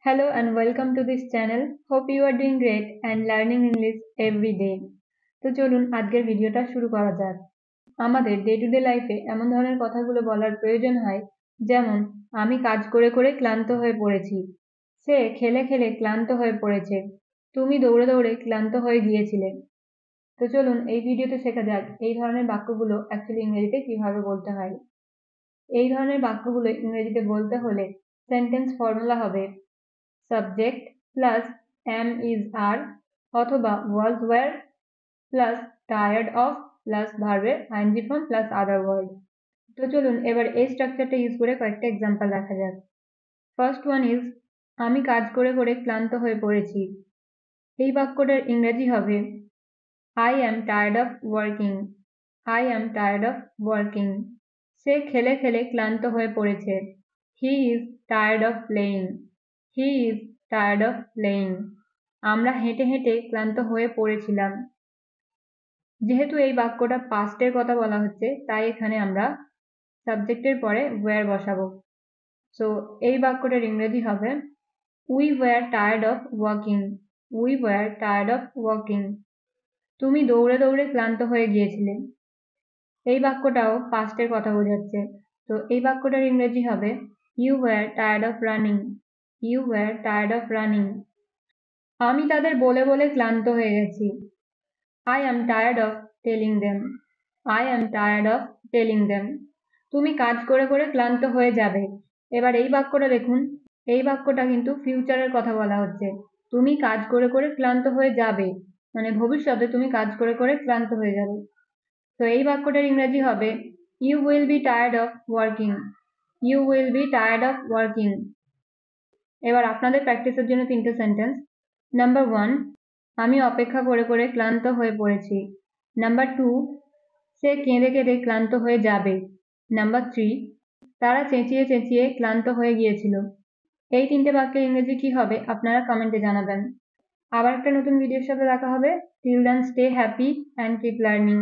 Hello and welcome to this channel. Hope you are doing great and learning English every day. তো চলুন আজকের ভিডিওটা শুরু করা যাক। আমাদের ডে টু ডে লাইফে এমন ধরনের কথাগুলো বলার প্রয়োজন হয়, যেমন আমি কাজ করে করে ক্লান্ত হয়ে পড়েছি, সে খেলে খেলে ক্লান্ত হয়ে পড়েছে, তুমি দৌড়ে দৌড়ে ক্লান্ত হয়ে গিয়েছিলে। তো চলুন এই ভিডিওতে শেখা যাক এই ধরনের বাক্যগুলো অ্যাকচুয়ালি ইংরেজিতে কিভাবে বলতে হয়। এই ধরনের বাক্যগুলো ইংরেজিতে বলতে হলে সেন্টেন্স ফর্মুলা হবে subject plus am is are অথবা was were plus tired of plus ভার্বের ing form plus other word। তো চলুন এবার এই স্ট্রাকচারটা ইউজ করে কয়েকটা এক্সাম্পল দেখা যাক। ফার্স্ট ওয়ান ইজ আমি কাজ করে করে ক্লান্ত হয়ে পড়েছি। এই বাক্যটার ইংরেজি হবে I am tired of working. I am tired of working. সে খেলে খেলে ক্লান্ত হয়ে পড়েছে। He is tired of playing. He is tired of playing. আমরা হেঁটে হেঁটে ক্লান্ত হয়ে পড়েছিলাম। যেহেতু এই বাক্যটা পাস্টের কথা বলা হচ্ছে, তাই এখানে আমরা সাবজেক্টের পরে were বসাবো। সো এই বাক্যটার ইংরেজি হবে We were tired of walking. We were tired of walking. তুমি দৌড়ে দৌড়ে ক্লান্ত হয়ে গিয়েছিলে। এই বাক্যটাও পাস্টের কথা বোঝাচ্ছে। তো এই বাক্যটার ইংরেজি হবে You were tired of running. You were tired of running. আমি তাদের বলে বলে ক্লান্ত হয়ে গেছি। I am tired of telling them. I am tired of telling them. তুমি কাজ করে করে ক্লান্ত হয়ে যাবে। এবার এই বাক্যটা দেখুন, এই বাক্যটা কিন্তু ফিউচারের কথা বলা হচ্ছে। তুমি কাজ করে করে ক্লান্ত হয়ে যাবে, মানে ভবিষ্যতে তুমি কাজ করে করে ক্লান্ত হয়ে যাবে। তো এই বাক্যটার ইংরেজি হবে You will be tired of working. You will be tired of working. এবার আপনাদের প্র্যাকটিসের জন্য তিনটে সেন্টেন্স। নাম্বার 1, আমি অপেক্ষা করে করে ক্লান্ত হয়ে পড়েছি। নাম্বার 2, সে কেঁদে কেঁদে ক্লান্ত হয়ে যাবে। নাম্বার 3, তারা চেঁচিয়ে চেঁচিয়ে ক্লান্ত হয়ে গিয়েছিল। এই তিনটে বাক্যের ইংরেজি কি হবে আপনারা কমেন্টে জানাবেন। আবার একটা নতুন ভিডিওর সাথে দেখা হবে। Till then stay happy and keep learning.